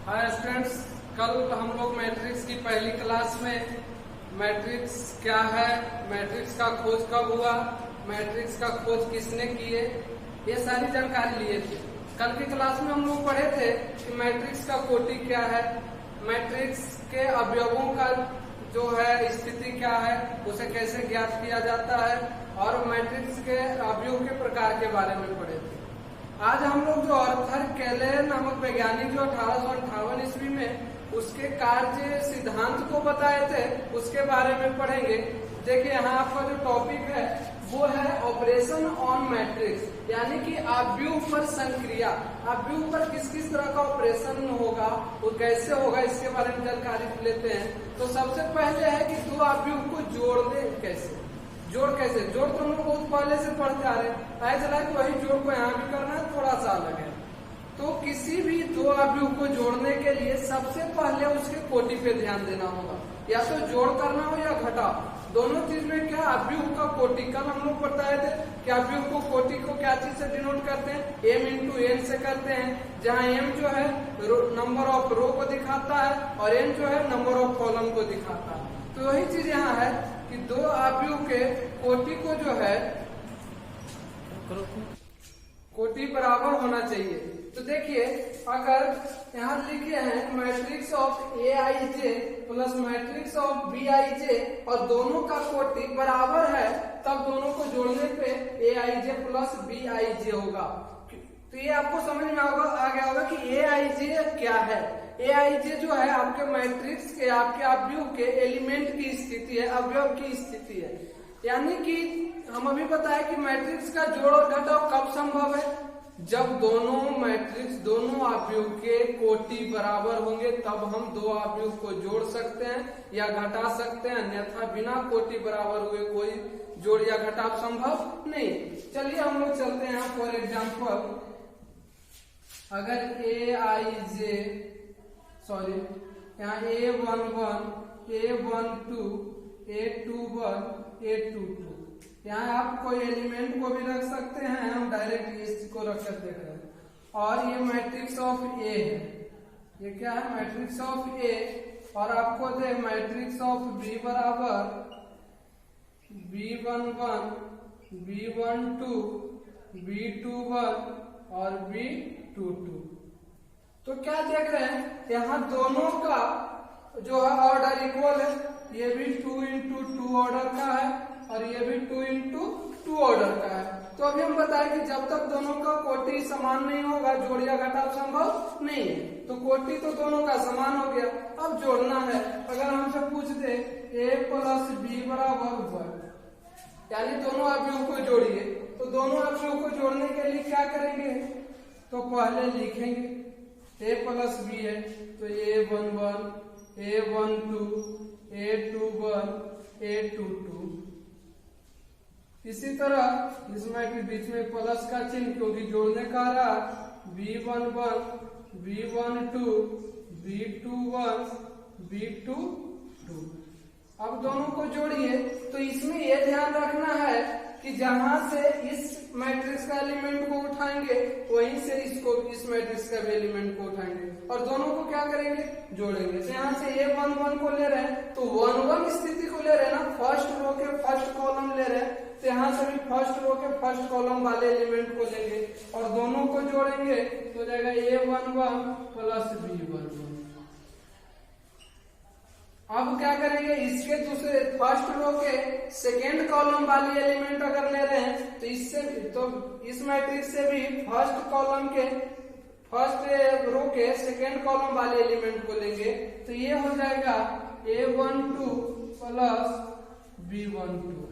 Hi students, कल हम लोग मैट्रिक्स की पहली क्लास में मैट्रिक्स क्या है, मैट्रिक्स का खोज कब हुआ, मैट्रिक्स का खोज किसने किए, ये सारी जानकारी लिए थे। कल की क्लास में हम लोग पढ़े थे कि मैट्रिक्स का कोटि क्या है, मैट्रिक्स के अवयवों का जो है स्थिति क्या है, उसे कैसे ज्ञात किया जाता है और मैट्रिक्स के अवयव के प्रकार के बारे में पढ़े थे। आज हम लोग जो आर्थर कैले नामक वैज्ञानिक जो 1858 ईस्वी में उसके कार्य सिद्धांत को बताए थे उसके बारे में पढ़ेंगे। देखिए यहाँ आपका जो टॉपिक है वो है ऑपरेशन ऑन मैट्रिक्स, यानी कि अवयव पर संक्रिया, अवयव पर किस किस तरह का ऑपरेशन होगा, वो कैसे होगा, इसके बारे में जानकारी लेते हैं। तो सबसे पहले है कि दो अवयव को जोड़ दे कैसे, जोड़ कैसे, जोड़ तो हम लोग बहुत पहले से पढ़ते आ रहे हैं, पता चला कि वही जोड़ को यहाँ भी करना है, थोड़ा सा अलग है। तो किसी भी दो अवयव को जोड़ने के लिए सबसे पहले उसके कोटि पे ध्यान देना होगा, या तो जोड़ करना हो या घटाव, दोनों चीज में क्या अवयव का कोटि। कल हम लोग बताए थे कि अवयव को कोटि को क्या चीज से डिनोट करते हैं, m इंटू n से करते हैं, जहाँ m जो है नंबर ऑफ रो को दिखाता है और n जो है नंबर ऑफ कॉलम को दिखाता है। तो वही चीज यहाँ है कि दो अवयव के कोटि को जो है कोटि बराबर होना चाहिए। तो देखिए अगर यहाँ लिखे हैं matrix of A I J plus matrix of B I J और दोनों का कोटि बराबर है, तब दोनों को जोड़ने पे ए I J plus B I जे होगा। तो ये आपको समझ में आ गया होगा कि ए आई जे क्या है। ए आई जे जो है आपके मैट्रिक्स के, आपके अवयव के एलिमेंट की स्थिति है, अवयव की स्थिति है। यानी कि हम अभी बताया कि मैट्रिक्स का जोड़ और घटाव कब संभव है, जब दोनों मैट्रिक्स, दोनों अवयव के कोटि बराबर होंगे, तब हम दो अवयव को जोड़ सकते हैं या घटा सकते हैं, अन्यथा बिना कोटि बराबर हुए कोई जोड़ या घटाव संभव नहीं। चलिए हम लोग चलते हैं। फॉर एग्जाम्पल अगर ए आई जे यहाँ A11, A12, A21, A22, यहाँ आप कोई एलिमेंट को भी रख सकते हैं, हम डायरेक्ट इसको रख कर देख रहे हैं। और ये मैट्रिक्स ऑफ ए है, ये क्या है, मैट्रिक्स ऑफ ए, और आपको दे मैट्रिक्स ऑफ बी बराबर B11, B12, B21 और B22। तो क्या देख रहे हैं, यहाँ दोनों का जो है ऑर्डर इक्वल है, ये भी 2 इंटू 2 ऑर्डर का है और ये भी 2 इंटू 2 ऑर्डर का है। तो अभी हम बताएं कि जब तक दोनों का कोटि समान नहीं होगा जोड़ या घटाव संभव नहीं है। तो कोटि तो दोनों का समान हो गया, अब जोड़ना है। अगर हमसे पूछ दे a प्लस बी बराबर 1, यानी दोनों अवयवों को जोड़िए, तो दोनों अवयवों को जोड़ने के लिए क्या करेंगे, तो पहले लिखेंगे a प्लस बी है तो A11, A12, A21, A22। इसी तरह इसमें के बीच में प्लस का चिन्ह क्योंकि जोड़ने का रहा, B11, B12, B21, B22। अब दोनों को जोड़िए। तो इसमें यह ध्यान रखना है कि जहां से इस मैट्रिक्स का एलिमेंट को उठाएंगे वहीं से इसको, इस मैट्रिक्स का एलिमेंट को उठाएंगे और दोनों को क्या करेंगे, जोड़ेंगे। तो यहाँ से A11 को ले रहे हैं तो 1 स्थिति को ले रहे हैं ना, फर्स्ट रो के फर्स्ट कॉलम ले रहे हैं, तो यहाँ से भी फर्स्ट रो के फर्स्ट कॉलम वाले एलिमेंट को लेंगे और दोनों को जोड़ेंगे तो जाएगा A11 प्लस B11। अब क्या करेंगे, इसके दूसरे फर्स्ट रो के सेकेंड कॉलम वाली एलिमेंट अगर ले रहे हैं तो इससे, तो इस मैट्रिक्स से भी फर्स्ट कॉलम के, फर्स्ट रो के सेकेंड कॉलम वाले एलिमेंट को लेंगे तो ये हो जाएगा A12 प्लस B12।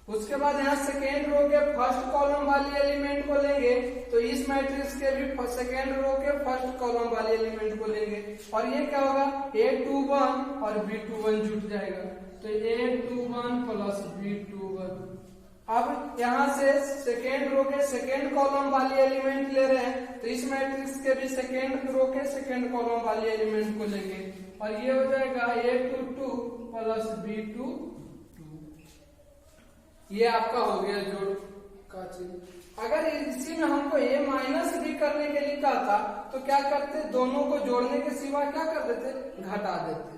उसके बाद यहाँ सेकेंड रो के फर्स्ट कॉलम वाली एलिमेंट को लेंगे तो इस मैट्रिक्स के भी सेकेंड रो के फर्स्ट कॉलम वाले एलिमेंट को लेंगे और ये क्या होगा, A21 और B21 जुट जाएगा तो A21 प्लस B21। अब यहाँ से सेकेंड रो के सेकेंड कॉलम वाली एलिमेंट ले रहे हैं तो इस मैट्रिक्स के भी सेकेंड रो के सेकेंड कॉलम वाली एलिमेंट को लेंगे और ये हो जाएगा A22 प्लस B22। ये आपका हो गया जोड़। का चिन्ह। अगर इसी में हमको a माइनस b करने के लिए कहा था तो क्या करते, दोनों को जोड़ने के सिवा क्या कर देते, घटा देते।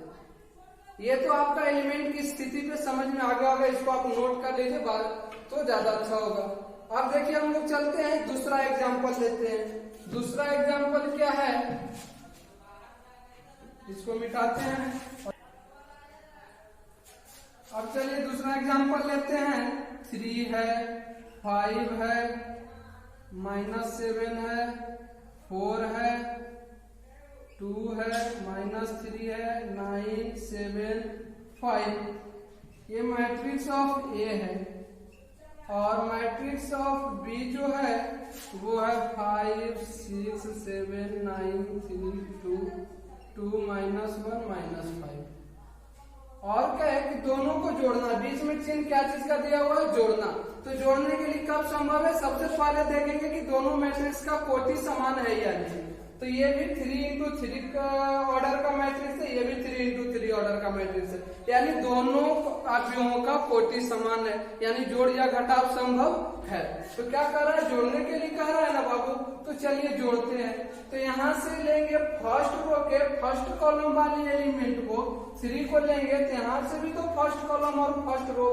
ये तो आपका एलिमेंट की स्थिति पे समझ में आ गया होगा, इसको आप नोट कर लीजिए बाद तो ज्यादा अच्छा होगा। अब देखिए हम लोग चलते हैं दूसरा एग्जाम्पल लेते हैं। दूसरा एग्जाम्पल क्या है, इसको मिटाते हैं। अब चलिए दूसरा एग्जाम्पल लेते हैं। 3 है, 5 है, -7 है, 4 है, 2 है, -3 है, 9, 7, 5। ये मैट्रिक्स ऑफ ए है और मैट्रिक्स ऑफ बी जो है वो है 5, 6, 7, 9, 3, 2, 2, -1, -5। और क्या है कि दोनों को जोड़ना, बीच में चिन्ह क्या चीज का दिया हुआ है, जोड़ना। तो जोड़ने के लिए कब संभव है, सबसे पहले देखेंगे कि दोनों मैट्रिक्स का कोटि समान है या नहीं। तो ये भी 3x3 का ऑर्डर का मैट्रिक्स है, ये भी 3x3 ऑर्डर का मैट्रिक्स है, यानी दोनों अवयवों का कोटि समान है, यानी जोड़ या घटाव संभव है। तो क्या कर रहा है, जोड़ने के लिए कह रहा है ना बाबू, तो चलिए जोड़ते हैं। तो यहाँ से लेंगे फर्स्ट रो के फर्स्ट कॉलम वाले एलिमेंट को, 3 को लेंगे तो यहाँ से भी तो फर्स्ट कॉलम और फर्स्ट रो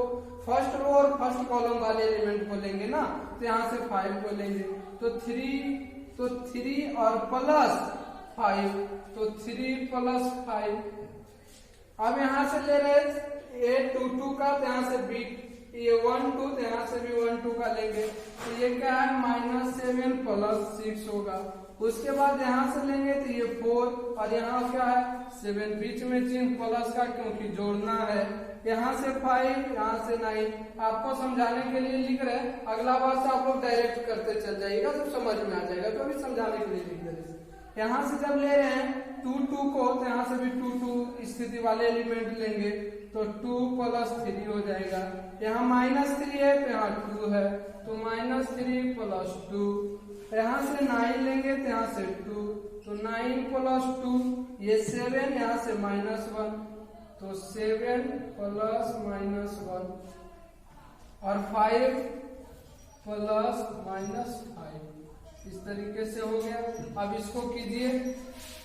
और फर्स्ट कॉलम वाले एलिमेंट को लेंगे ना, तो यहाँ से 5 को लेंगे। तो 3 और प्लस 5, तो 3 + 5। अब यहाँ से ले रहे A22 का, तो यहाँ से B ये 1 2, तो यहाँ से भी 1 2 का लेंगे। तो ये क्या है, -7 + 6 होगा। उसके बाद यहाँ से लेंगे तो ये 4 और यहाँ क्या है 7, बीच में चिन्ह प्लस का क्योंकि जोड़ना है। यहाँ से 5, यहाँ से 9। आपको समझाने के लिए लिख रहे हैं, अगला बार से आप लोग डायरेक्ट करते चल जाइएगा तो समझ में आ जाएगा, तो अभी समझाने के लिए लिख रहे हैं। यहाँ से जब ले रहे हैं 2 2 को, तो यहाँ से भी 2 2 स्थिति वाले एलिमेंट लेंगे, तो 2 + 3 हो जाएगा। यहाँ -3 है तो यहाँ 2 है, तो -3 + 2। यहाँ से 9 लेंगे तो यहाँ से 2, तो 9 + 2 ये 7, यहाँ से -1, तो 7 + -1 और 5 + -5। इस तरीके से हो गया। अब इसको कीजिए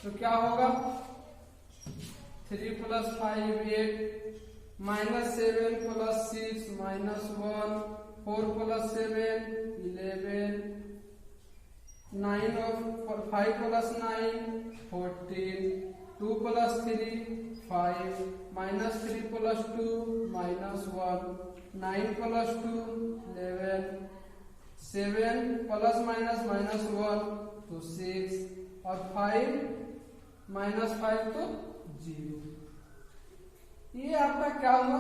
तो क्या होगा, 3 + 5 8, -7 + 6 -1, 4 + 7 11, 9 और 5 + 9 14, 2 + 3 5, -3 + 2 -1, 9 + 2 11, 7 ± -1 तो 6 और 5 -5 तो 0। ये आपका क्या हुआ,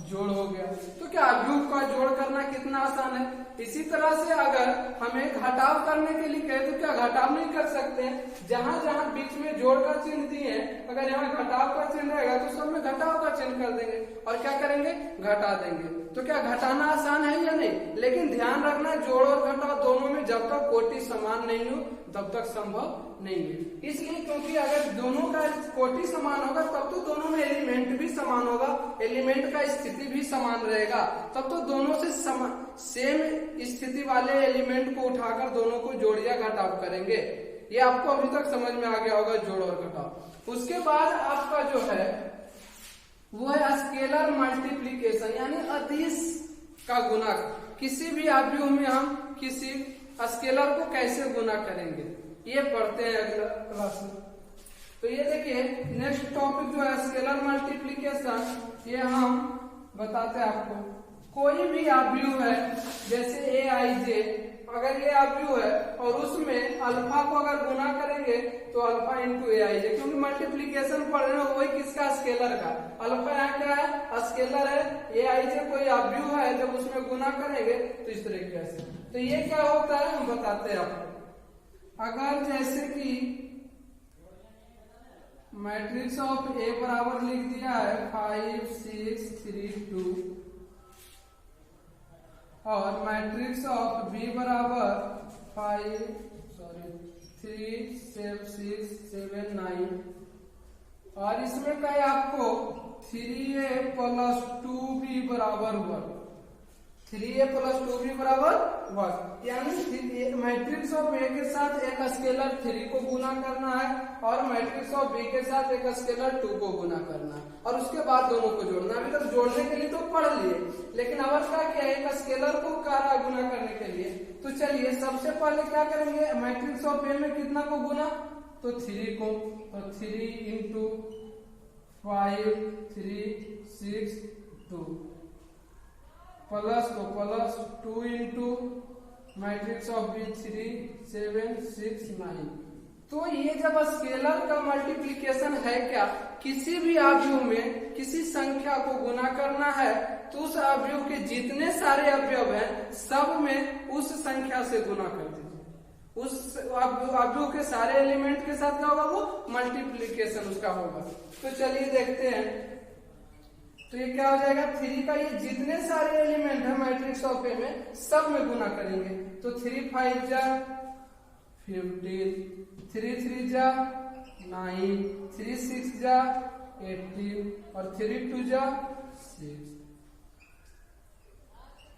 जोड़ हो गया। तो क्या अवयव का जोड़ करना कितना आसान है। इसी तरह से अगर हमें घटाव करने के लिए कहे तो क्या घटाव नहीं कर सकते हैं। जहां जहां बीच में जोड़ का चिन्ह दिए, अगर यहाँ घटाव का चिन्ह रहेगा तो सब में घटाव का चिन्ह कर देंगे और क्या करेंगे, घटा देंगे। तो क्या घटाना आसान है या नहीं। लेकिन ध्यान रखना, जोड़ और घटाव दोनों में जब तक कोटि समान नहीं हो तब तक संभव नहीं है। इसलिए क्योंकि अगर दोनों का कोटि समान होगा तब तो दोनों में एलिमेंट भी समान होगा, एलिमेंट का स्थिति भी समान रहेगा, तब तो दोनों से सेम स्थिति वाले एलिमेंट को उठाकर दोनों को जोड़ या घटाव करेंगे। ये आपको अभी तक समझ में आ गया होगा, जोड़ और घटाव। उसके बाद आपका जो है वो है स्केलर मल्टीप्लीकेशन, यानी अदिश का गुना। किसी भी अवयव में हम किसी स्केलर को कैसे गुना करेंगे ये पढ़ते हैं अगला क्लास में। तो ये देखिए नेक्स्ट टॉपिक जो है स्केलर मल्टीप्लीकेशन, ये हम बताते हैं आपको। कोई भी अवयव है जैसे Aij, अगर ये अवयव है और उसमें अल्फा को अगर गुना करेंगे तो अल्फा इंटू Aij, क्योंकि मल्टीप्लीकेशन पढ़ रहे हो वही किसका, स्केलर का। अल्फा यहाँ क्या है, स्केलर है। Aij कोई अवयव है, जब उसमें गुना करेंगे तो इस तरीके से। तो ये क्या होता है हम बताते हैं आपको। अगर जैसे कि मैट्रिक्स ऑफ A बराबर लिख दिया है 5 6 3 2 और मैट्रिक्स ऑफ B बराबर 3 6 7 9 और इसमें क्या है आपको 3A + 2B = 1, 3a plus 2b बराबर 1, यानी मैट्रिक्स ऑफ ए के साथ एक स्केलर 3 को गुना करना है और मैट्रिक्स ऑफ बी के साथ एक स्केलर 2 को गुना करना है और उसके बाद दोनों को जोड़ना। अभी तक जोड़ने के लिए तो पढ़ लिए, लेकिन अब क्या किया, एक स्केलर को कहा गुना करने के लिए। तो चलिए सबसे पहले क्या करेंगे, मैट्रिक्स ऑफ ए में कितना को गुना, तो 3 को, तो 3 into 5 3 6 2 plus 2 into matrix of B 3 7 6 9। तो ये जब स्केलर का मल्टीप्लिकेशन है क्या, किसी भी अवयव में किसी संख्या को गुना करना है तो उस अवयव के जितने सारे अवयव हैं सब में उस संख्या से गुना कर दीजिए। उस अवयव के सारे एलिमेंट के साथ क्या होगा, वो मल्टीप्लिकेशन उसका होगा। तो चलिए देखते हैं, तो ये क्या हो जाएगा, 3 का ये जितने सारे एलिमेंट है मैट्रिक्स ऑफ ए में सब में गुना करेंगे। तो 3 5 जा 15, 3 3 जा 9, 3 6 जा 18 और 3 2 जा 6।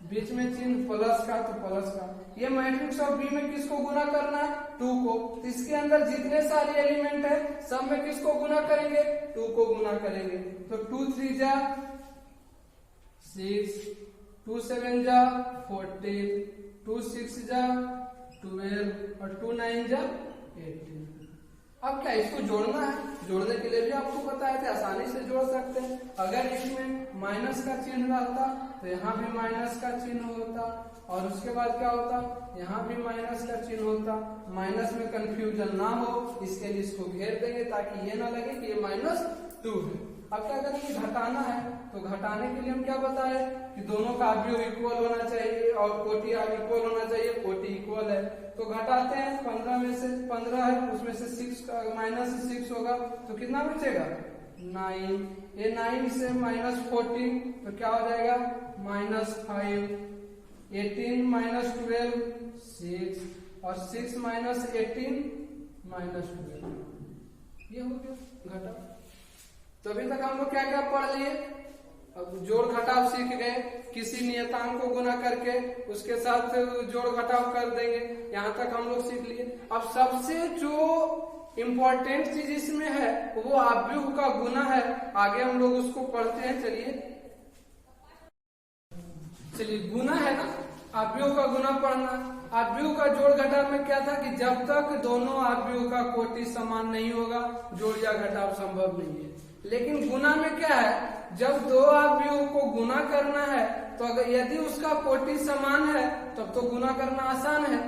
बीच में चिन्ह प्लस का, तो प्लस का। ये मैट्रिक्स ऑफ बी में किसको गुना करना है, 2 को। तो इसके अंदर जितने सारे एलिमेंट है सब में किसको गुना करेंगे, 2 को गुना करेंगे। तो 2 3 जा 6, 2 7 जा 14, 2 6 जा 12 और 2 9 जा 18। अब क्या इसको जोड़ना है, जोड़ने के लिए भी आपको बताया था आसानी से जोड़ सकते हैं। अगर इसमें माइनस का चिन्ह रहता तो यहाँ भी माइनस का चिन्ह होता और उसके बाद क्या होता, यहाँ भी माइनस का चिन्ह होता। माइनस में कंफ्यूजन ना हो इसके लिए इसको घेर देंगे ताकि ये ना लगे कि ये -2 है। अब क्या करेंगे, घटाना है, तो घटाने के लिए हम क्या बताए कि दोनों का अवयव इक्वल होना चाहिए और कोटि इक्वल होना चाहिए, कोटि इक्वल है। तो घटाते हैं, 15 में से 15 है, उसमें से 6 -6 होगा तो कितना बचेगा, 9। ये 9 से -14 तो क्या हो जाएगा, -5। 18 -12 6 और 6 -18 -12, ये हो गया घटा। तो अभी तक हम लोग क्या क्या पढ़ लिए, अब जोड़ घटाव सीख गए, किसी नियतांक को गुना करके उसके साथ जोड़ घटाव कर देंगे, यहाँ तक हम लोग सीख लिए। अब सबसे जो इम्पोर्टेंट चीज इसमें है वो अवयव का गुना है, आगे हम लोग उसको पढ़ते हैं। चलिए गुना है ना, अवयव का गुना पढ़ना। अवयव का जोड़ घटाव में क्या था कि जब तक दोनों अवयव का कोटि समान नहीं होगा जोड़ या घटाव संभव नहीं है। लेकिन गुना में क्या है, जब दो अवयव को गुना करना है तो अगर यदि उसका कोटि समान है तब तो गुना करना आसान है।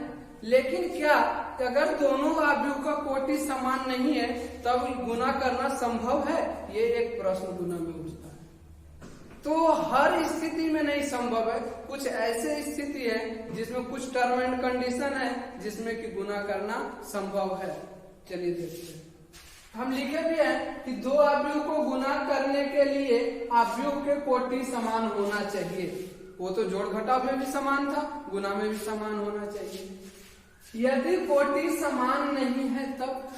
लेकिन क्या अगर दोनों अवयव का कोटि समान नहीं है तब गुना करना संभव है, ये एक प्रश्न गुना में उठता है। तो हर स्थिति में नहीं संभव है, कुछ ऐसे स्थिति है जिसमें कुछ टर्म एंड कंडीशन है जिसमें कि गुना करना संभव है। चलिए देखते हैं, हम लिखे भी हैं कि दो अवयव को गुना करने के लिए अवयव के कोटि समान होना चाहिए। वो तो जोड़ घटाव में भी समान था, गुना में भी समान होना चाहिए। यदि कोटि समान नहीं है तब,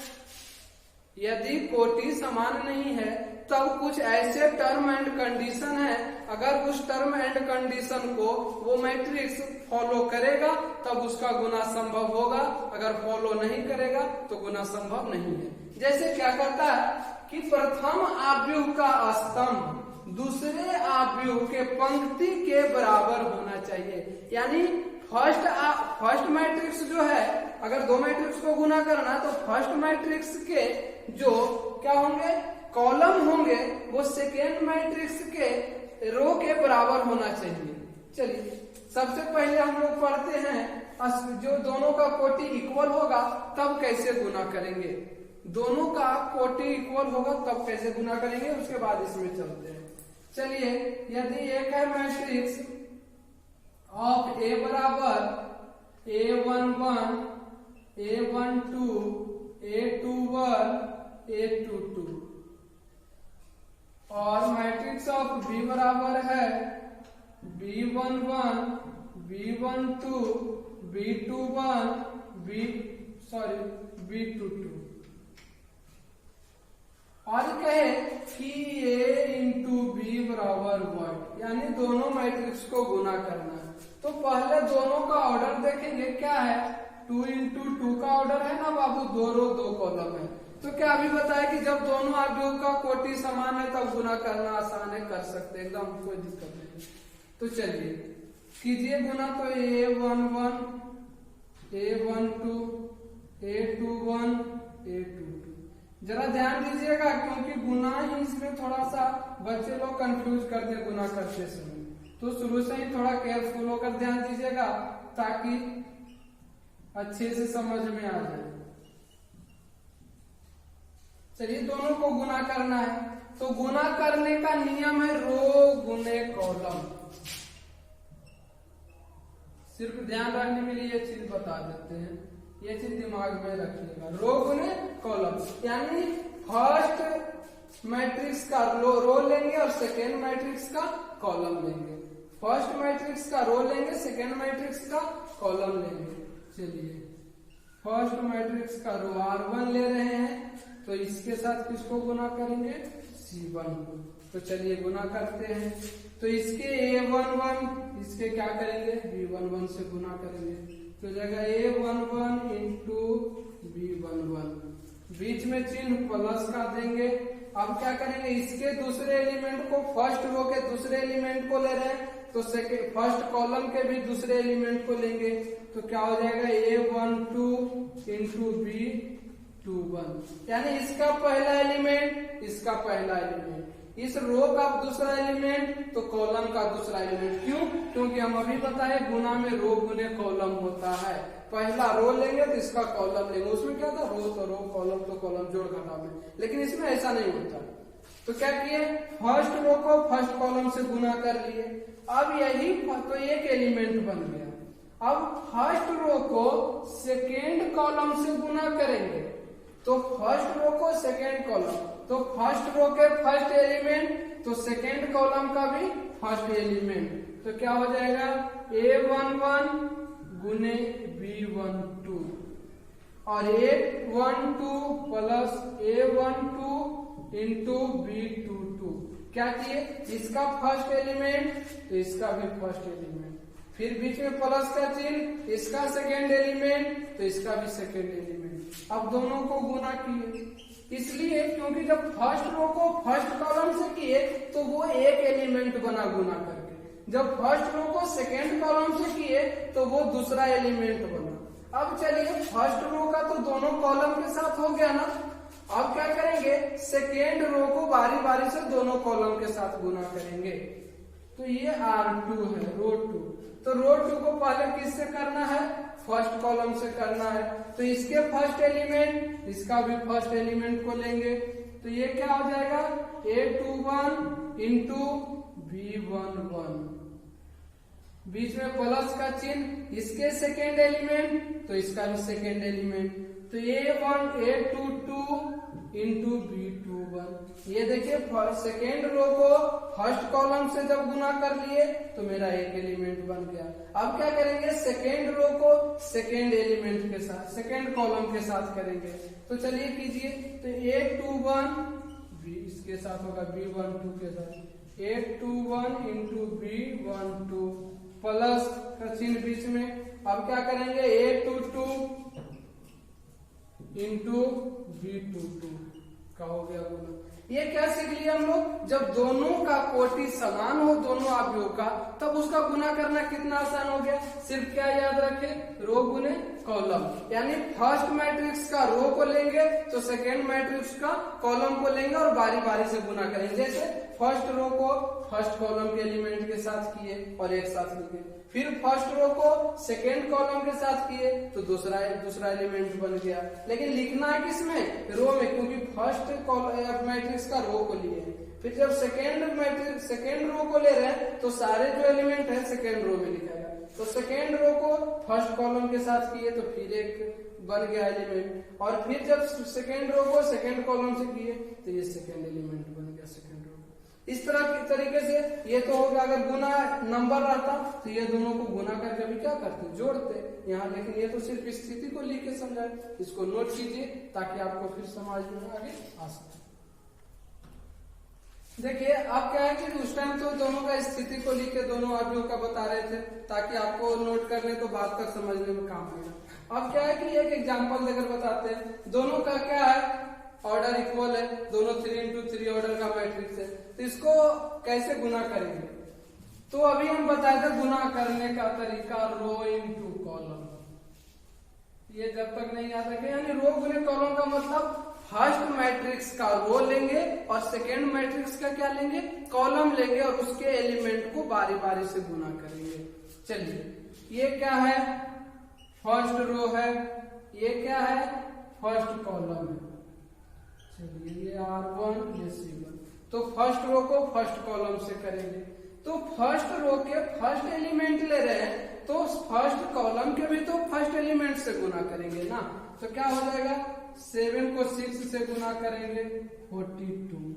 यदि कोटि समान नहीं है तब कुछ ऐसे टर्म एंड कंडीशन है, अगर उस टर्म एंड कंडीशन को वो मैट्रिक्स फॉलो करेगा तब उसका गुना संभव होगा, अगर फॉलो नहीं करेगा तो गुना संभव नहीं है। जैसे क्या कहता है कि प्रथम अवयव का स्तंभ दूसरे अवयव के पंक्ति के बराबर होना चाहिए। यानी फर्स्ट मैट्रिक्स जो है, अगर दो मैट्रिक्स को गुना करना तो फर्स्ट मैट्रिक्स के जो क्या होंगे, कॉलम होंगे, वो सेकेंड मैट्रिक्स के रो के बराबर होना चाहिए। चलिए सबसे पहले हम लोग पढ़ते हैं, जो दोनों का कोटि इक्वल होगा तब कैसे गुना करेंगे। दोनों का कोटि इक्वल होगा तब कैसे गुना करेंगे, उसके बाद इसमें चलते हैं। चलिए यदि एक है मैट्रिक्स ऑफ ए बराबर A11 A12 A21 A22 और मैट्रिक्स ऑफ बी बराबर है B11 B12 B21 B22 और कहे कि A इंटू बी बराबर 1, यानी दोनों मैट्रिक्स को गुना करना है। तो पहले दोनों का ऑर्डर देखेंगे क्या है, 2 into 2 का ऑर्डर है ना बाबू, 2 रो 2 कॉलम है। तो क्या अभी बताया कि जब दोनों अवयव का कोटि समान है तब गुना करना आसान है, कर सकते एकदम कोई दिक्कत नहीं। तो चलिए कीजिए गुना। तो A11 A12 A21 A22। जरा ध्यान दीजिएगा क्योंकि गुना ही इसमें थोड़ा सा बच्चे लोग कंफ्यूज करते हैं गुना करते समय, तो शुरू से ही थोड़ा केयरफुल होकर ध्यान दीजिएगा ताकि अच्छे से समझ में आ जाए। चलिए दोनों को गुना करना है, तो गुना करने का नियम है रो गुने कॉलम। सिर्फ ध्यान रखने के लिए ये चीज बता देते हैं, ये चीज दिमाग में रखिएगा। रो गुने कॉलम यानी फर्स्ट मैट्रिक्स का रो लेंगे और सेकेंड मैट्रिक्स का कॉलम लेंगे। फर्स्ट मैट्रिक्स का रो लेंगे, सेकेंड मैट्रिक्स का कॉलम लेंगे। चलिए फर्स्ट मैट्रिक्स का रो R1 ले रहे हैं, तो इसके साथ किसको गुना करेंगे, C1 को। तो चलिए गुना करते हैं। तो इसके A11 इसके क्या करेंगे, B11 से गुना करेंगे। तो जगह A11 इंटू B11, बीच में चिन्ह प्लस का देंगे। अब क्या करेंगे, इसके दूसरे एलिमेंट को फर्स्ट रो के दूसरे एलिमेंट को ले रहे हैं, तो फर्स्ट कॉलम के भी दूसरे एलिमेंट को लेंगे। तो क्या हो जाएगा A12 इंटू B21, यानी इसका पहला एलिमेंट इसका पहला एलिमेंट, इस रो का दूसरा एलिमेंट तो कॉलम का दूसरा एलिमेंट। क्यों, क्योंकि हम अभी बताए गुना में रो गुने कॉलम होता है। पहला रो लेंगे तो इसका कॉलम लेंगे, उसमें क्या था रो तो रो कॉलम तो कॉलम जोड़ घटा में, लेकिन इसमें ऐसा नहीं होता। तो क्या किए, फर्स्ट रो को फर्स्ट कॉलम से गुना कर लिए। अब यही तो एक एलिमेंट बन गया। अब फर्स्ट रो को सेकेंड कॉलम से गुना करेंगे, तो फर्स्ट रो को सेकेंड कॉलम, तो फर्स्ट रो के फर्स्ट एलिमेंट तो सेकेंड कॉलम का भी फर्स्ट एलिमेंट। तो क्या हो जाएगा A11 गुने B12 और A12 plus A12 into B22। क्या किए, इसका फर्स्ट एलिमेंट तो इसका भी फर्स्ट एलिमेंट, फिर बीच में प्लस का चिन्ह, इसका सेकेंड एलिमेंट तो इसका भी सेकेंड एलिमेंट। अब दोनों को गुना किए, इसलिए क्योंकि जब फर्स्ट रो को फर्स्ट कॉलम से किए तो वो एक एलिमेंट बना गुना करके, जब फर्स्ट रो को सेकेंड कॉलम से किए तो वो दूसरा एलिमेंट बना। अब चलिए फर्स्ट रो का तो दोनों कॉलम के साथ हो गया ना, अब क्या करेंगे, सेकेंड रो को बारी बारी से दोनों कॉलम के साथ गुना करेंगे। तो ये R2 है, रो 2, तो रो 2 को पहले किससे करना है, फर्स्ट कॉलम से करना है। तो इसके फर्स्ट एलिमेंट इसका भी फर्स्ट एलिमेंट को लेंगे। तो ये क्या हो जाएगा A21 इंटू B11, बीच में प्लस का चिन्ह, इसके सेकेंड एलिमेंट तो इसका भी सेकेंड एलिमेंट। तो A22 इंटू B21। ये देखिए सेकेंड रो को फर्स्ट कॉलम से जब गुना कर लिए तो मेरा एक एलिमेंट बन गया। अब क्या करेंगे, सेकेंड रो को सेकेंड एलिमेंट के साथ सेकेंड कॉलम के साथ करेंगे। तो चलिए कीजिए। तो A21 इसके साथ होगा B12 के साथ, A21 इंटू B12 प्लस का चिन्ह बीच में। अब क्या करेंगे, A22 इंटू B22 का हो गया गुना। ये क्या सीख लिया हम लोग, जब दोनों का कोटि समान हो दोनों अवयव का तब उसका गुना करना कितना आसान हो गया। सिर्फ क्या याद रखें, रो गुने कॉलम, यानी फर्स्ट मैट्रिक्स का रो को लेंगे तो सेकेंड मैट्रिक्स का कॉलम को लेंगे और बारी बारी से गुना करेंगे। जैसे फर्स्ट रो को फर्स्ट कॉलम के एलिमेंट के साथ किए और एक साथ लिखे, फिर फर्स्ट रो को सेकेंड कॉलम के साथ किए तो दूसरा एलिमेंट बन गया। लेकिन लिखना है किसमें, रो में, क्योंकि फर्स्ट मैट्रिक्स का रो को लिए। फिर जब सेकेंड रो को ले रहे हैं तो सारे जो एलिमेंट है सेकेंड रो में लिखा गया। तो सेकेंड रो को फर्स्ट कॉलम के साथ किए तो फिर एक बन गया एलिमेंट, और फिर जब सेकेंड रो को सेकेंड कॉलम से किए तो ये सेकेंड एलिमेंट बन गया सेकेंड रो। इस तरह की तरीके से ये तो होगा, अगर गुना नंबर रहता तो ये दोनों को गुना करके भी क्या करते, जोड़ते यहाँ। लेकिन ये तो सिर्फ स्थिति को लिख के समझाए, इसको नोट कीजिए ताकि आपको फिर समझ में आगे आ सके। देखिए अब क्या है कि उस टाइम तो दोनों का स्थिति को लिख के दोनों अवयव का बता रहे थे ताकि आपको नोट करने तो बात तक समझने में काम आएगा। अब क्या है कि एक एग्जांपल देकर बताते हैं। दोनों का क्या है, ऑर्डर इक्वल है, दोनों 3x3 ऑर्डर का मैट्रिक्स है, तो इसको कैसे गुना करेंगे। तो अभी हम बताए थे गुना करने का तरीका रो इनटू कॉलम। ये जब तक नहीं याद रखे, यानी रो गुने कॉलम का मतलब फर्स्ट मैट्रिक्स का रो लेंगे और सेकेंड मैट्रिक्स का क्या लेंगे, कॉलम लेंगे और उसके एलिमेंट को बारी बारी से गुना करेंगे। चलिए ये क्या है, फर्स्ट रो है, ये क्या है, फर्स्ट कॉलम है। चलिए ये R1 ये C1, तो फर्स्ट रो को फर्स्ट कॉलम से करेंगे। तो फर्स्ट रो के फर्स्ट एलिमेंट ले रहे हैं तो फर्स्ट कॉलम के भी तो फर्स्ट एलिमेंट से गुना करेंगे ना। तो क्या हो जाएगा, 7 को 6 से गुना करेंगे 42,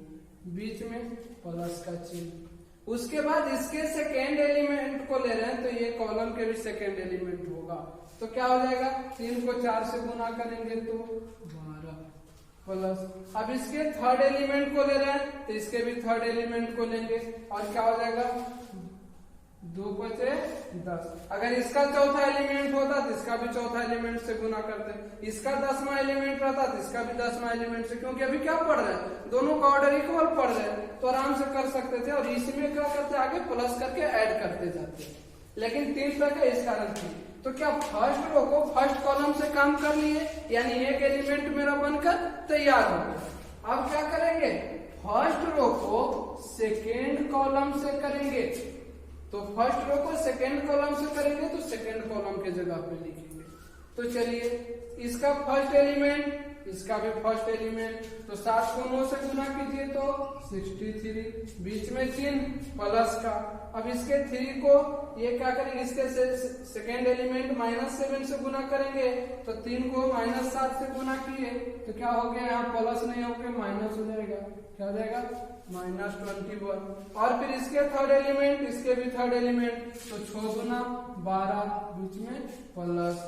बीच में प्लस का चिन्ह। उसके बाद इसके सेकेंड एलिमेंट को ले रहे हैं तो ये कॉलम के भी सेकेंड एलिमेंट होगा। तो क्या हो जाएगा, 3 को 4 से गुना करेंगे तो 12 प्लस, अब इसके थर्ड एलिमेंट को ले रहे हैं तो इसके भी थर्ड एलिमेंट को लेंगे और क्या हो जाएगा, 2 बचे 10। अगर इसका चौथा एलिमेंट होता तो इसका भी चौथा एलिमेंट से गुना करते, इसका 10वां एलिमेंट रहता तो इसका भी 10वां एलिमेंट से, क्योंकि अभी क्या पढ़ रहे हैं, दोनों का ऑर्डर इक्वल पढ़ रहे हैं तो आराम से कर सकते थे। और इसमें क्या करते, आगे प्लस करके ऐड करते जाते, लेकिन 3 तक है इस कारण थी। तो क्या फर्स्ट रो को फर्स्ट कॉलम से काम कर लिए, यानी एक एलिमेंट मेरा बनकर तैयार हो गया। अब क्या करेंगे, फर्स्ट रो को सेकेंड कॉलम से करेंगे। तो फर्स्ट रो को सेकेंड कॉलम से करेंगे तो सेकेंड कॉलम के जगह पे लिखेंगे। तो चलिए इसका फर्स्ट एलिमेंट, इसका भी फर्स्ट एलिमेंट, तो 7 को 9 से गुना कीजिए तो 63, बीच में चिन्ह प्लस का। अब इसके 3 को ये क्या करेंगे, इसके सेकेंड एलिमेंट -7 से गुना करेंगे तो 3 को -7 से गुना किए तो क्या हो गया, यहाँ प्लस नहीं होकर माइनस हो जाएगा, क्या हो जाएगा -21। और फिर इसके थर्ड एलिमेंट, इसके भी थर्ड एलिमेंट, तो 6 गुना 12, बीच में प्लस।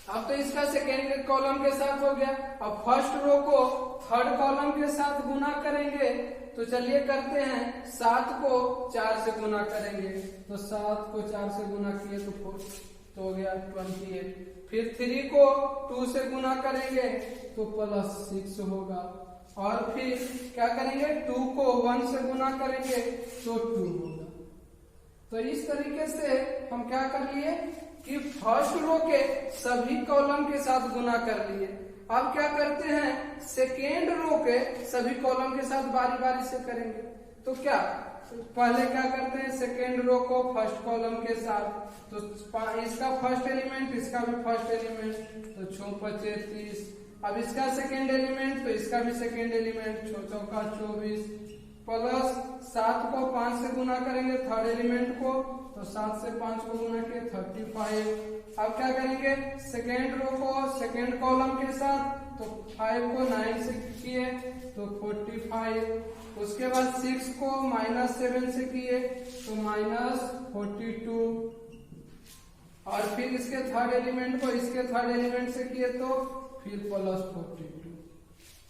अब तो इसका सेकेंड कॉलम के साथ हो गया। अब फर्स्ट रो को थर्ड कॉलम के साथ गुना करेंगे तो चलिए करते हैं, 7 को 4 से गुना करेंगे तो 7 को 4 से गुना किए तो हो गया 28। फिर 3 को 2 से गुना करेंगे तो +6 होगा। और फिर क्या करेंगे, 2 को 1 से गुना करेंगे तो 2 होगा। तो इस तरीके से हम क्या कर लिए कि फर्स्ट रो के सभी कॉलम के साथ गुना कर लिए। अब क्या करते हैं, सेकेंड रो के सभी कॉलम के साथ बारी बारी से करेंगे। तो क्या पहले क्या करते हैं, सेकेंड रो को फर्स्ट कॉलम के साथ, तो इसका फर्स्ट एलिमेंट, इसका भी फर्स्ट एलिमेंट, तो 6 बचे 30। अब इसका सेकेंड एलिमेंट तो इसका भी सेकेंड एलिमेंट, 6 चौका 24 प्लस 7 को 5 से गुना करेंगे थर्ड एलिमेंट को, तो 7 से 5 को गुना किए 35। अब क्या करेंगे, सेकेंड रो को सेकेंड कॉलम के साथ, तो 5 को 9 से किए तो 45। उसके बाद 6 को -7 से किए तो -42। और फिर इसके थर्ड एलिमेंट को इसके थर्ड एलिमेंट से किए तो फिर +42।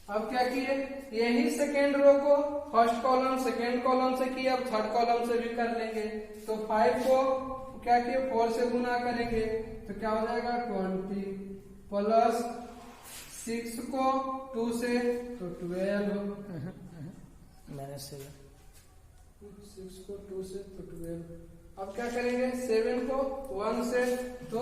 अब क्या किए, यही सेकेंड रो को फर्स्ट कॉलम सेकेंड कॉलम से किए, अब थर्ड कॉलम से भी कर लेंगे। तो 5 को क्या किए, 4 से गुना करेंगे तो क्या हो जाएगा 20 प्लस 6 को 2 से तो 12, -6 को 2 से तो 12। अब क्या करेंगे, 7 को 1 से तो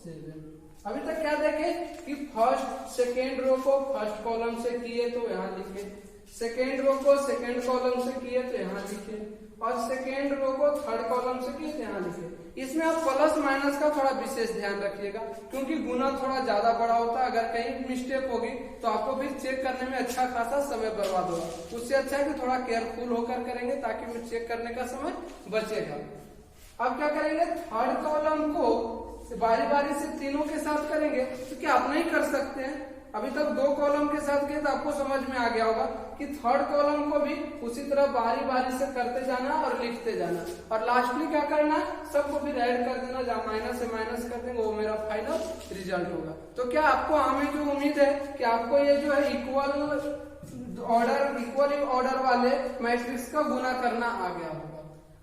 7। अभी तक क्या देखे कि फर्स्ट सेकेंड रो को फर्स्ट कॉलम से किए तो यहाँ लिखे, सेकेंड रो को सेकेंड कॉलम से किए तो यहाँ लिखे, और सेकेंड रो को थर्ड कॉलम से किए तो यहाँ लिखे। इसमें आप प्लस माइनस का थोड़ा विशेष ध्यान रखिएगा, क्योंकि गुना थोड़ा ज्यादा बड़ा होता है। अगर कहीं मिस्टेक होगी तो आपको फिर चेक करने में अच्छा खासा समय बर्बाद होगा। उससे अच्छा है कि थोड़ा केयरफुल होकर करेंगे ताकि फिर चेक करने का समय बचेगा। अब क्या करेंगे, थर्ड कॉलम को बारी बारी से तीनों के साथ करेंगे तो क्या आप नहीं कर सकते हैं। अभी तक 2 कॉलम के साथ किए तो आपको समझ में आ गया होगा कि थर्ड कॉलम को भी उसी तरह बारी बारी से करते जाना और लिखते जाना, और लास्टली क्या करना, सबको फिर ऐड कर देना, जहाँ माइनस से माइनस कर देंगे वो मेरा फाइनल रिजल्ट होगा। तो क्या आपको हमें जो उम्मीद है कि आपको ये जो है इक्वल ऑर्डर इक्वली ऑर्डर वाले मैट्रिक्स का गुना करना आ गया होगा।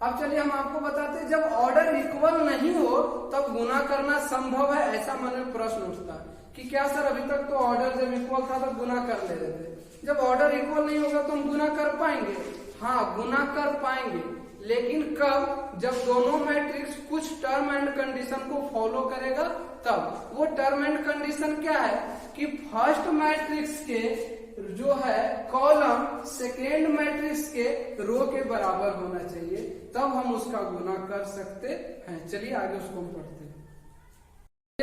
अब चलिए हम आपको बताते हैं, जब ऑर्डर इक्वल नहीं हो तब गुना करना संभव है, ऐसा मन में प्रश्न उठता है कि क्या सर अभी तक तो ऑर्डर जब इक्वल था तो गुना कर ले रहे थे, जब ऑर्डर इक्वल नहीं होगा तो हम गुना कर पाएंगे? हाँ, गुना कर पाएंगे, लेकिन कब? जब दोनों मैट्रिक्स कुछ टर्म एंड कंडीशन को फॉलो करेगा तब। वो टर्म एंड कंडीशन क्या है कि फर्स्ट मैट्रिक्स के जो है कॉलम सेकेंड मैट्रिक्स के रो के बराबर होना चाहिए, तब हम उसका गुना कर सकते हैं। चलिए आगे उसको हम पढ़ते हैं।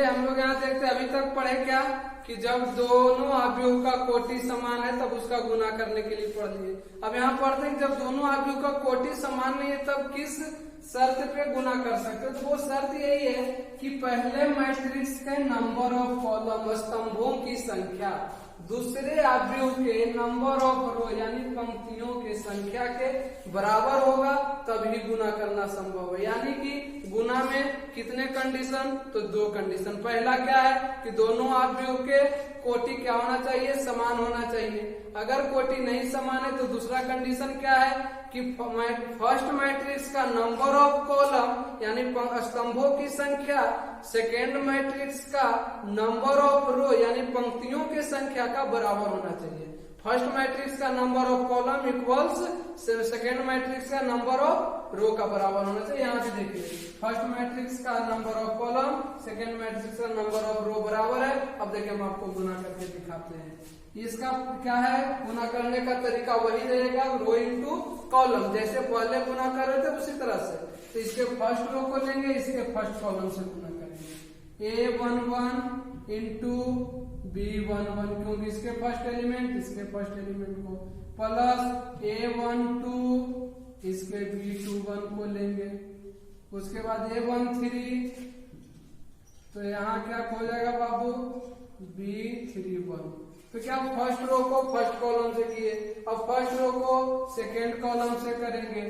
हम लोग यहाँ देखते हैं, अभी तक पढ़े क्या कि जब दोनों अवयव का कोटि समान है तब उसका गुना करने के लिए पढ़ लिए। अब यहाँ पढ़ते हैं जब दोनों अवयव का कोटि समान नहीं है तब किस शर्त पे गुना कर सकते हो? तो वो शर्त यही है कि पहले मैट्रिक्स के नंबर ऑफ कॉलम स्तंभों की संख्या दूसरे अवयव के नंबर ऑफ रो यानी पंक्तियों के संख्या के बराबर होगा, तभी गुना करना संभव है। यानी कि गुना में कितने कंडीशन? तो दो कंडीशन। पहला क्या है कि दोनों अवयव के कोटि क्या होना चाहिए? समान होना चाहिए। अगर कोटि नहीं समान है तो दूसरा कंडीशन क्या है कि फर्स्ट मैट्रिक्स का नंबर ऑफ कॉलम यानी स्तंभों की संख्या सेकेंड मैट्रिक्स का नंबर ऑफ रो यानी पंक्तियों की संख्या का बराबर होना चाहिए। फर्स्ट मैट्रिक्स का number of column equals second matrix का नंबर ऑफ रो का बराबर होना चाहिए। यहाँ से देखिए, फर्स्ट मैट्रिक्स का number of column second matrix का नंबर ऑफ रो बराबर है। अब देखिए हम आपको गुना करके दिखाते हैं। इसका क्या है? गुना करने का तरीका वही रहेगा, रो इंटू कॉलम, जैसे पहले गुना कर रहे थे उसी तरह से। तो इसके फर्स्ट रो को लेंगे, इसके फर्स्ट कॉलम से गुना करेंगे। A11 इंटू B11, क्योंकि इसके फर्स्ट एलिमेंट इसके फर्स्ट एलिमेंट को, प्लस A12 इसके B21 को लेंगे। उसके बाद A13, तो यहाँ क्या हो जाएगा बाबू? B31। तो क्या फर्स्ट रो को फर्स्ट कॉलम से किए, अब फर्स्ट रो को सेकेंड कॉलम से करेंगे,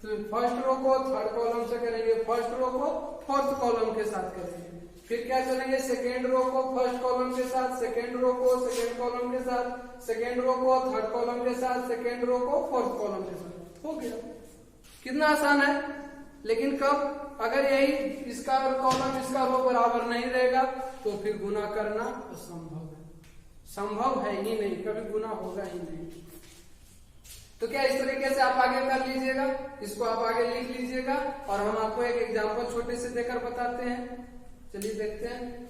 तो फर्स्ट रो को थर्ड कॉलम से करेंगे, फर्स्ट रो को फोर्थ कॉलम के साथ करेंगे। फिर क्या चलेंगे? सेकेंड रो को फर्स्ट कॉलम के साथ, सेकेंड रो को सेकेंड कॉलम के साथ, सेकेंड रो को थर्ड कॉलम के साथ, सेकेंड रो को फोर्थ कॉलम के साथ। हो गया। कितना आसान है। लेकिन कब? अगर यही इसका कॉलम इसका रो बराबर नहीं रहेगा तो फिर गुना करना असंभव है, संभव है ही नहीं, कभी गुना होगा ही नहीं। तो क्या इस तरीके से आप आगे कर लीजिएगा, इसको आप आगे लिख लीजिएगा और हम आपको एक एग्जांपल छोटे से देकर बताते हैं। चलिए देखते हैं।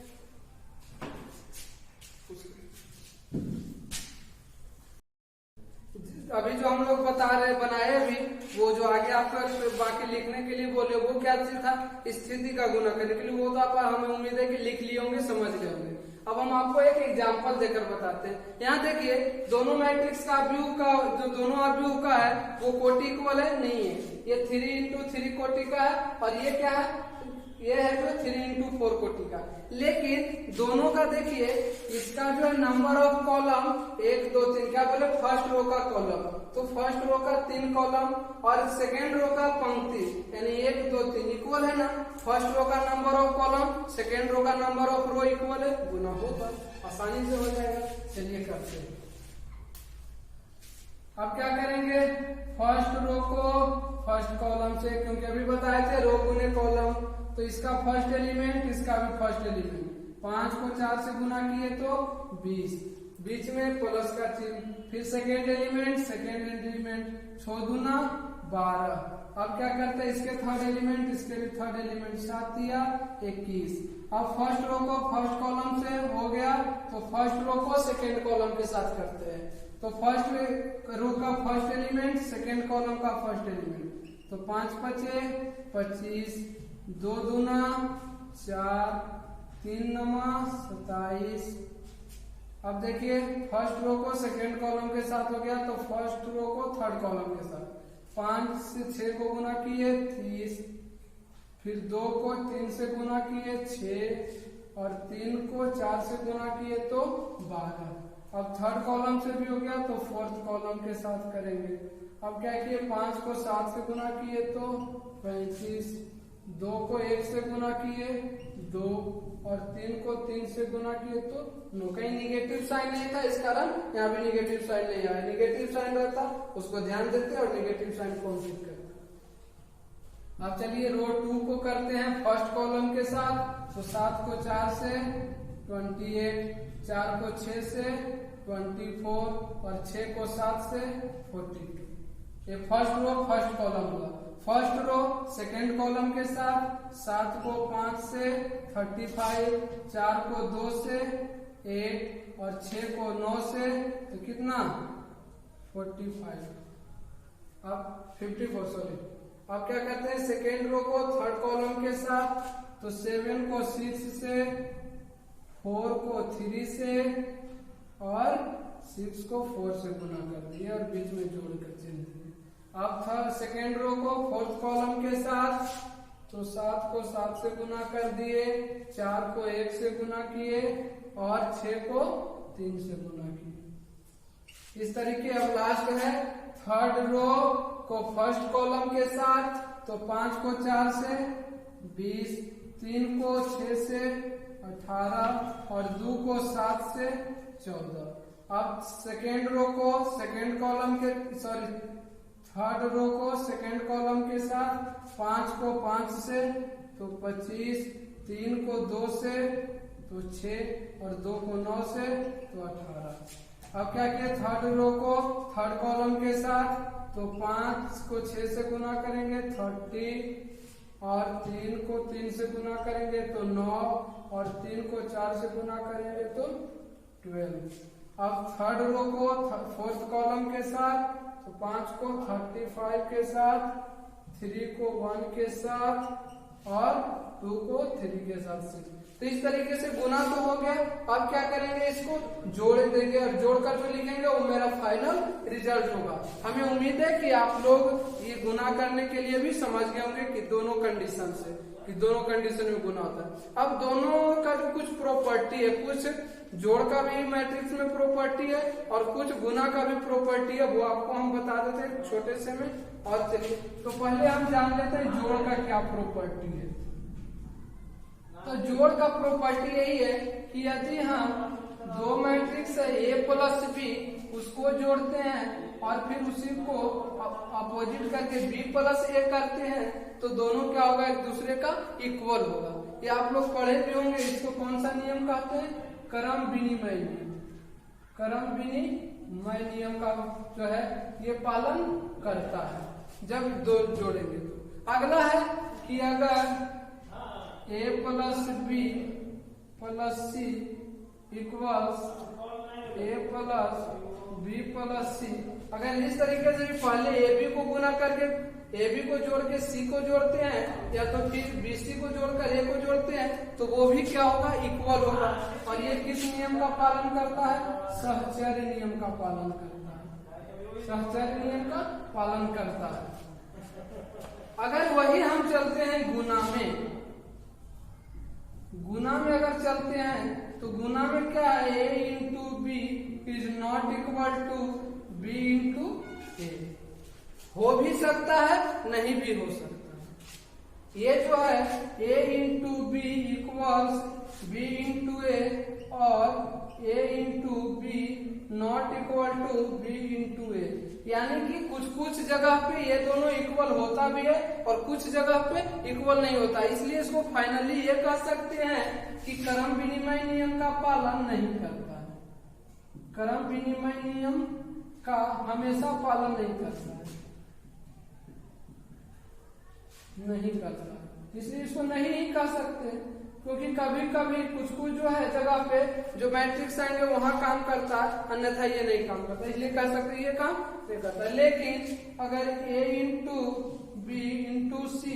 अभी जो हम लोग बता रहे बनाए अभी, वो जो आगे आपका बाकी लिखने के लिए बोले वो क्या चीज था? स्थिति का गुना करने के लिए। वो तो आप हमें उम्मीद है कि लिख लिए होंगे, समझ गए होंगे। अब हम आपको एक एग्जांपल देकर बताते हैं। यहाँ देखिए, दोनों मैट्रिक्स का अवयव का जो दोनों अवयव का है वो कोटि इक्वल है नहीं है। ये 3 इंटू 3 कोटि का है और ये क्या है? ये है जो 3 इंटू 4 कोटि का। लेकिन दोनों का देखिए, इसका जो है नंबर ऑफ कॉलम 1 2 3, क्या बोले? फर्स्ट रो का कॉलम, तो फर्स्ट रो का 3 कॉलम और सेकेंड रो का पंक्ति यानी 1 2 3 इक्वल है ना। फर्स्ट रो का number of column second row का नंबर ऑफ रो इक्वल है, गुना होगा, आसानी से हो जाएगा। चलिए करते हैं। अब क्या करेंगे? फर्स्ट रो को फर्स्ट कॉलम से, क्योंकि अभी बताए थे रो गुने कॉलम, तो इसका फर्स्ट एलिमेंट इसका भी फर्स्ट एलिमेंट, 5 को 4 से गुना किए तो 20, बीच में प्लस का चिन्ह। फिर सेकेंड एलिमेंट 6 दूना 12। अब क्या करते हैं? इसके थर्ड एलिमेंट इसके भी थर्ड एलिमेंट, 7 दिया 21। अब फर्स्ट रो को फर्स्ट कॉलम से हो गया तो फर्स्ट रो को सेकेंड कॉलम के साथ करते हैं। तो फर्स्ट रो का फर्स्ट एलिमेंट सेकेंड कॉलम का फर्स्ट एलिमेंट, तो 5 5 25, 2 दूना 4, 3 नमा 27। अब देखिए, फर्स्ट रो को सेकेंड कॉलम के साथ हो गया तो फर्स्ट रो को थर्ड कॉलम के साथ, 5 से 6 को गुना किए 30, फिर 2 को 3 से गुना किए 6 और 3 को 4 से गुना किए तो 12। अब थर्ड कॉलम से भी हो गया तो फोर्थ कॉलम के साथ करेंगे। अब क्या किए? 5 को 7 से गुना किए तो 35, 2 को 1 से गुना किए 2 और 3 को 3 से गुना किए तो नो, कहीं निगेटिव साइन नहीं था, इस कारण यहाँ भी निगेटिव साइन नहीं आया। निगेटिव साइन रहता उसको ध्यान देते और निगेटिव साइन को अंकित करते। अब चलिए रो 2 को करते हैं फर्स्ट कॉलम के साथ। तो 7 को 4 से 28, 4 को 6 से 24 और 6 को 7 से 42। ये फर्स्ट रो फर्स्ट कॉलम हुआ। फर्स्ट रो सेकेंड कॉलम के साथ 7 को 5 से 35, 4 को 2 से 8 और 6 को 9 से तो कितना 45, अब 54 सॉरी। अब क्या करते हैं सेकेंड रो को थर्ड कॉलम के साथ। तो 7 को 6 से, 4 को 3 से और 6 को 4 से गुना कर दिया और बीच में जोड़ कर चिन्ह दिया। अब थर्ड सेकेंड रो को फोर्थ कॉलम के साथ। तो 7 को 7 से गुना कर दिए, 4 को 1 से गुना किए और 6 को 3 से गुना किए। इस तरीके अब लास्ट है थर्ड रो को फर्स्ट कॉलम के साथ। तो 5 को 4 से 20, 3 को 6 से 18 और 2 को 7 से 14। अब सेकेंड रो को सेकेंड कॉलम के थर्ड रो को सेकेंड कॉलम के साथ। 5 को 5 से तो 25, 3 को 2 से तो 6 और 2 को 9 से तो 18। अब क्या किया थर्ड रो को थर्ड कॉलम के साथ। तो 5 को 6 से गुना करेंगे 30 और 3 को 3 से गुना करेंगे तो 9 और 3 को 4 से गुना करेंगे तो 12। अब थर्ड रो को फोर्थ कॉलम के साथ। तो 5 को 35 के साथ, 3 को 1 के साथ और 2 को 3 के साथ 6। तो इस तरीके से गुना तो हो गया। अब क्या करेंगे इसको जोड़ देंगे और जोड़कर जो लिखेंगे वो मेरा फाइनल रिजल्ट होगा। हमें उम्मीद है कि आप लोग ये गुना करने के लिए भी समझ गए होंगे कि दोनों कंडीशन से कि दोनों कंडीशन में गुना होता है। अब दोनों का जो कुछ प्रॉपर्टी है, कुछ जोड़ का भी मैट्रिक्स में प्रॉपर्टी है और कुछ गुना का भी प्रॉपर्टी है, वो आपको हम बता देते हैं छोटे से में। और चलिए तो पहले हम जान लेते हैं जोड़ का क्या प्रॉपर्टी है। तो जोड़ का प्रॉपर्टी यही है कि यदि हम दो मैट्रिक्स है A प्लस B उसको जोड़ते हैं और फिर उसी को अपोजिट करके B प्लस A करते हैं तो दोनों क्या होगा एक दूसरे का इक्वल होगा। ये आप लोग पढ़े भी होंगे। इसको कौन सा नियम कहते हैं? क्रम विनिमय नियम। क्रम विनिमय नियम का जो है ये पालन करता है जब दो जोड़ेंगे तो। अगला है कि अगर A plus B plus C equals A plus B plus C, अगर इस तरीके से भी पहले AB को गुना करके AB को जोड़ के C को जोड़ते हैं या तो फिर BC को जोड़कर A को जोड़ते हैं तो वो भी क्या होगा इक्वल होगा। और ये किस नियम का पालन करता है? सहचर्य नियम का पालन करता है। सहचर्य नियम का पालन करता है। अगर वही हम चलते हैं गुना में, गुना में अगर चलते हैं तो गुना में क्या है A into B is not equal to B into A। हो भी सकता है नहीं भी हो सकता है। ये जो है A into B equals B into A और A into B not equal to B into A, यानी कि कुछ कुछ जगह पे ये दोनों इक्वल होता भी है और कुछ जगह पे इक्वल नहीं होता। इसलिए इसको फाइनली ये कह सकते हैं कि क्रम विनिमय नियम का पालन नहीं करता है। क्रम विनिमय नियम का हमेशा पालन नहीं करता है, नहीं करता। इसलिए इसको नहीं कह सकते क्योंकि कभी कभी कुछ कुछ जो है जगह पे जो मैट्रिक्स आएंगे वहां काम करता है, अन्यथा ये नहीं काम करता। इसलिए कह सकते ये काम नहीं करता। लेकिन अगर A into B into C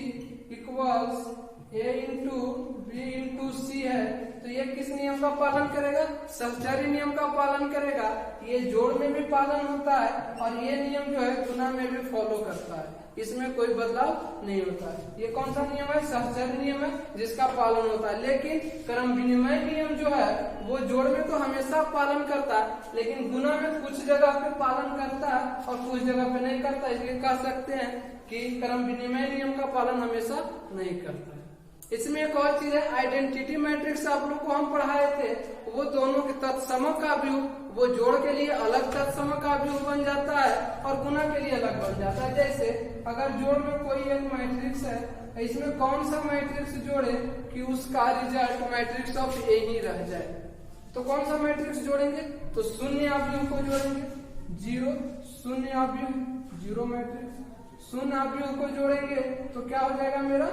equals A into B into C है तो ये किस नियम का पालन करेगा? सहचर्य नियम का पालन करेगा। ये जोड़ में भी पालन होता है और ये नियम जो है गुना में भी फॉलो करता है, इसमें कोई बदलाव नहीं होता है। ये कौन सा नियम है? सहचर्य नियम है जिसका पालन होता है। लेकिन क्रम विनिमय नियम जो है वो जोड़ में तो हमेशा पालन करता है लेकिन गुना में कुछ जगह पे पालन करता है और कुछ जगह पे नहीं करता। इसलिए कह सकते हैं कि क्रम विनिमय नियम का पालन हमेशा नहीं करता है। इसमें एक और चीज है, आइडेंटिटी मैट्रिक्स आप लोग को हम पढ़ाए थे, वो दोनों के तत्समक का व्यूह, वो जोड़ के लिए अलग तत्समक का व्यूह बन जाता है और गुना के लिए अलग बन जाता है। जैसे अगर जोड़ में कोई एक मैट्रिक्स है, इसमें कौन सा मैट्रिक्स जोड़े कि उसका रिजल्ट मैट्रिक्स ऑफ ए ही रह जाए, तो कौन सा मैट्रिक्स जोड़ेंगे, तो शून्य अवयव को जोड़ेंगे, जीरो शून्य अवयव, जीरो मैट्रिक्स, शून्य अवयव को जोड़ेंगे तो क्या हो जाएगा, मेरा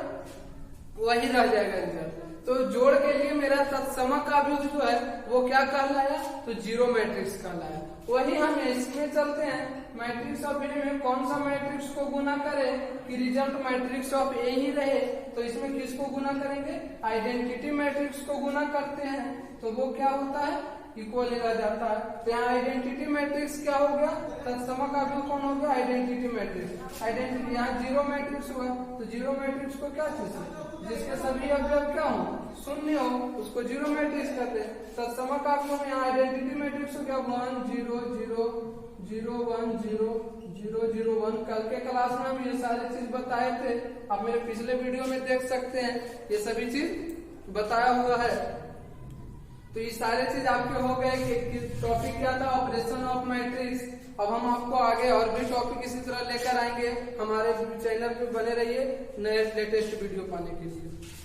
वही रह जाएगा रिजल्ट। तो जोड़ के लिए मेरा तत्समक का अवयव जो है वो क्या कहलाया, तो जीरो मैट्रिक्स कहलाया। वही हम इसमें चलते हैं, मैट्रिक्स ऑफ ए में कौन सा मैट्रिक्स को गुना करे कि रिजल्ट मैट्रिक्स ऑफ ए ही रहे, तो इसमें किसको गुना करेंगे, आइडेंटिटी मैट्रिक्स को गुना करते हैं, तो वो क्या होता है, इक्वल रह जाता है। तो यहाँ आइडेंटिटी मैट्रिक्स क्या हो गया, तत्समक का अवयव कौन हो गया, आइडेंटिटी मैट्रिक्स। आइडेंटिटी यहाँ जीरो मैट्रिक्स हुआ, तो जीरो मैट्रिक्स को क्या चीज, जिसके सभी अवयव क्या हो, शून्य हो, उसको जीरो मैट्रिक्स कहते हैं। तत्समक का अवयव यहाँ आइडेंटिटी मैट्रिक्स हो गया 1 0 0 0 1 0 0 0 1। कल के क्लास में हम ये सारी चीज बताए थे, आप मेरे पिछले वीडियो में देख सकते हैं, ये सभी चीज बताया हुआ है। तो ये सारे चीज आपके हो गए कि टॉपिक क्या था, ऑपरेशन ऑफ मैट्रिक्स। अब हम आपको आगे और भी टॉपिक इसी तरह लेकर आएंगे। हमारे चैनल पे बने रहिए नए लेटेस्ट वीडियो पाने के लिए।